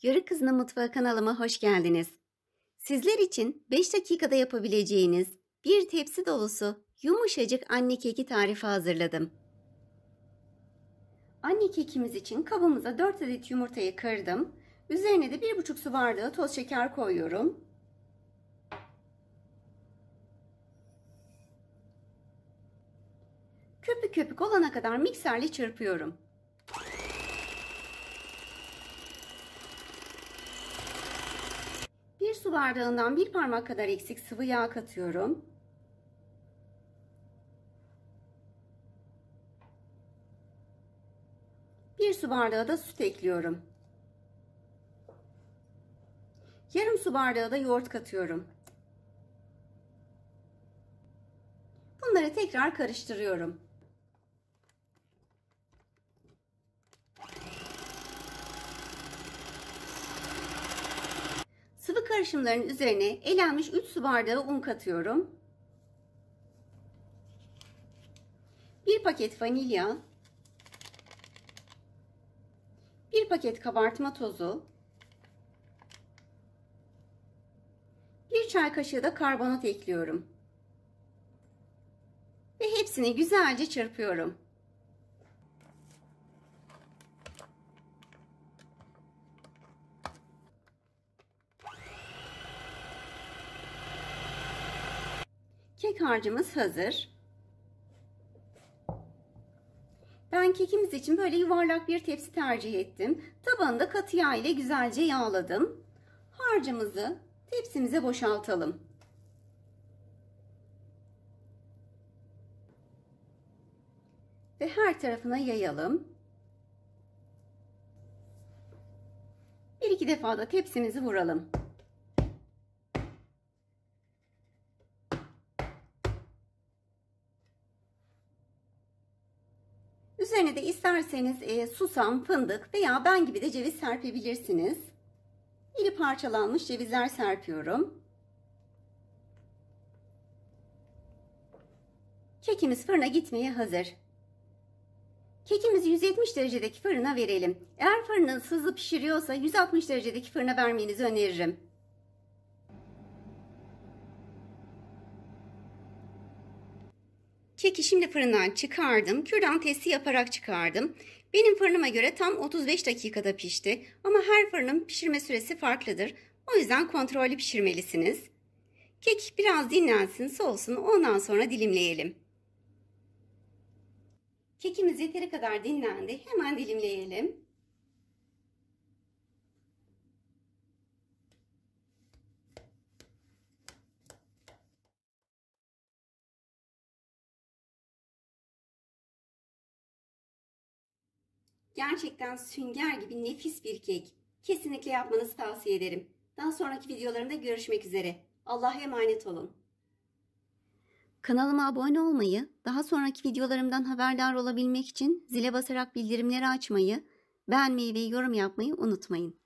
Yörük Kızının Mutfağı kanalıma hoş geldiniz. Sizler için 5 dakikada yapabileceğiniz bir tepsi dolusu yumuşacık anne keki tarifi hazırladım. Anne kekimiz için kabımıza 4 adet yumurtayı kırdım. Üzerine de 1,5 su bardağı toz şeker koyuyorum. Köpük köpük olana kadar mikserle çırpıyorum. Bir su bardağından bir parmak kadar eksik sıvı yağ katıyorum. Bir su bardağı da süt ekliyorum. Yarım su bardağı da yoğurt katıyorum. Bunları tekrar karıştırıyorum. Sıvı karışımların üzerine elenmiş 3 su bardağı un katıyorum. 1 paket vanilya, 1 paket kabartma tozu, 1 çay kaşığı da karbonat ekliyorum. Ve hepsini güzelce çırpıyorum. Kek harcımız hazır. Ben kekimiz için böyle yuvarlak bir tepsi tercih ettim. Tabanını da katı yağ ile güzelce yağladım. Harcımızı tepsimize boşaltalım. Ve her tarafına yayalım. Bir iki defa da tepsimizi vuralım. Üzerine de isterseniz susam, fındık veya ben gibi de ceviz serpebilirsiniz. İri parçalanmış cevizler serpiyorum. Kekimiz fırına gitmeye hazır. Kekimizi 170 derecedeki fırına verelim. Eğer fırınınız hızlı pişiriyorsa 160 derecedeki fırına vermenizi öneririm. Keki şimdi fırından çıkardım. Kürdan testi yaparak çıkardım. Benim fırınıma göre tam 35 dakikada pişti. Ama her fırının pişirme süresi farklıdır. O yüzden kontrollü pişirmelisiniz. Kek biraz dinlensin, soğusun. Ondan sonra dilimleyelim. Kekimiz yeteri kadar dinlendi. Hemen dilimleyelim. Gerçekten sünger gibi nefis bir kek. Kesinlikle yapmanızı tavsiye ederim. Daha sonraki videolarımda görüşmek üzere. Allah'a emanet olun. Kanalıma abone olmayı, daha sonraki videolarımdan haberdar olabilmek için zile basarak bildirimleri açmayı, beğenmeyi ve yorum yapmayı unutmayın.